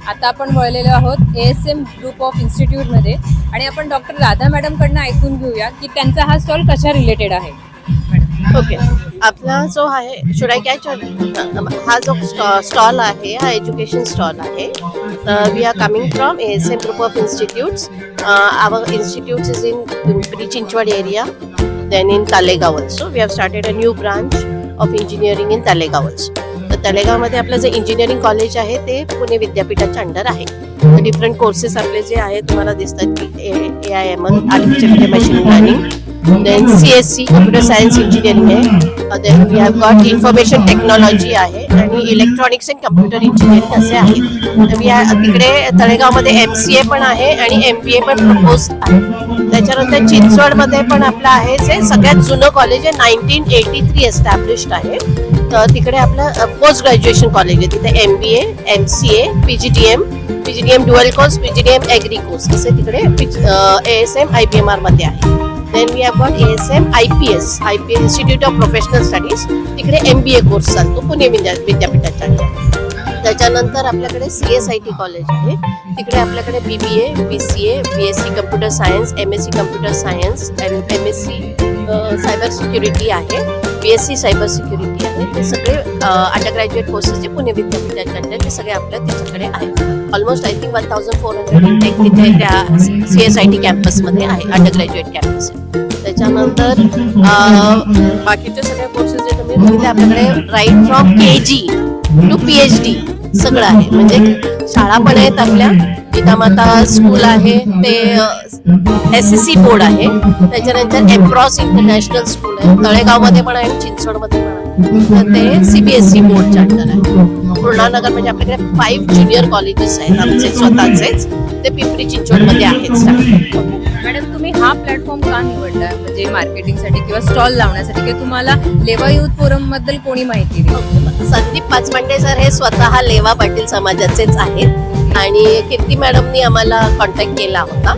आता आपण वळलेलो आहोत ASM ग्रुप ऑफ इन्स्टिट्यूटमध्ये आणि आपण डॉक्टर राधा मॅडमकडनं ऐकून घेऊया की त्यांचा हा स्टॉल कशा रिलेटेड आहे. ओके, आपला जो आहे शुड आय कॅच हा जो स्टॉल आहे हा एज्युकेशन स्टॉल आहे. We are coming from ASM group of institutes. Our institutes is in Pimpri Chinchwad area, then in Talegaon also. We have started a new branch of engineering in Talegaon also. तर तालेगावमध्ये आपलं जे engineering college आहे ते पुणे विद्यापीठाच्या अंडर आहे. तर डिफरंट कोर्सेस आपले जे आहे तुम्हाला दिसतात की AIML artificial machine learning, then CSC computer science engineering आहे, then we have got information technology आहे आणि electronics and computer engineering असे आहे. तर we are तिकडे तळेगावमध्ये MCA पण आहे आणि MBA पण प्रपोज आहे. त्याच्यानंतर चिंचवडमध्ये पण आपलं आहे जे सगळ्यात जुनं कॉलेज आहे, 1983 एस्टॅब्लिश्ड आहे. तर तिकडे आपलं पोस्ट ग्रॅज्युएशन कॉलेज आहे. तिथे MBA, MCA, PGDM dual course, PGDM agri course असे तिकडे ASM IBMR मध्ये आहे. Then we have got ASM IPS institute of professional studies. तिकडे MBA कोर्स चालतो पुणे विद्यापीठाच्या. त्याच्यानंतर आपल्याकडे CSIT कॉलेज आहे. तिकडे आपल्याकडे BBA, BCA, BSc computer science, MSc computer science, MSc cyber security आहे, BSc सायबर सिक्युरिटी आहे. ते सगळे अंडर ग्रॅज्युएट कोर्सेस जे पुणे विद्यापीठाच्या अंडर ते सगळे आपल्या त्याच्याकडे आहेत. ऑलमोस्ट आय थिंक 1400 इंटेक तिथे त्या CSIT कॅम्पसमध्ये आहे, अंडर ग्रॅज्युएट कॅम्पस. त्याच्यानंतर बाकीचे सगळे कोर्सेस जे तुम्ही बघितले आपल्याकडे right from KG to PhD सगळं आहे. म्हणजे शाळा पण आहेत आपल्या. गीतामाता स्कूल आहे ते SSC बोर्ड आहे. त्याच्यानंतर एम्प्रॉस इंटरनॅशनल स्कूल आहे, तळेगावमध्ये पण आहे आणि चिंचवडमध्ये पण आहे. तर ते CBSE बोर्डच्या अंडर आहे. पूर्णानगर म्हणजे आपल्याकडे 5 ज्युनियर कॉलेजेस आहेत आमचे स्वतःचेच, ते पिंपरी चिंचवडमध्ये आहेत. मॅडम, तुम्ही हा प्लॅटफॉर्म का निवडला, म्हणजे मार्केटिंगसाठी किंवा स्टॉल लावण्यासाठी, किंवा तुम्हाला लेवा युथ फोरम बद्दल कोणी माहिती दिली? संदीप पाचमांडे सर हे स्वतः लेवा पाटील समाजाचेच आहेत आणि कीर्ती मॅडमनी आम्हाला कॉन्टॅक्ट केला होता.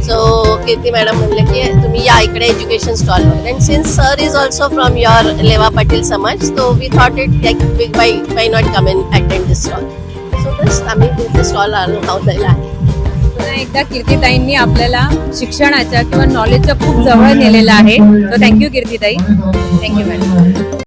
सो कीर्ती मॅडम म्हणले की तुम्ही या इकडे एज्युकेशन स्टॉल वगैरे, and since sir is also from your Leva Patil Samaj, so we thought it like why not come and attend this stall. So बस आम्ही तिथे स्टॉल लावलेला आहे. पुन्हा एकदा कीर्तीताईंनी आपल्याला शिक्षणाच्या किंवा नॉलेजच्या खूप जवळ नेलेलं आहे. सो थँक्यू कीर्तीताई. Thank you madam.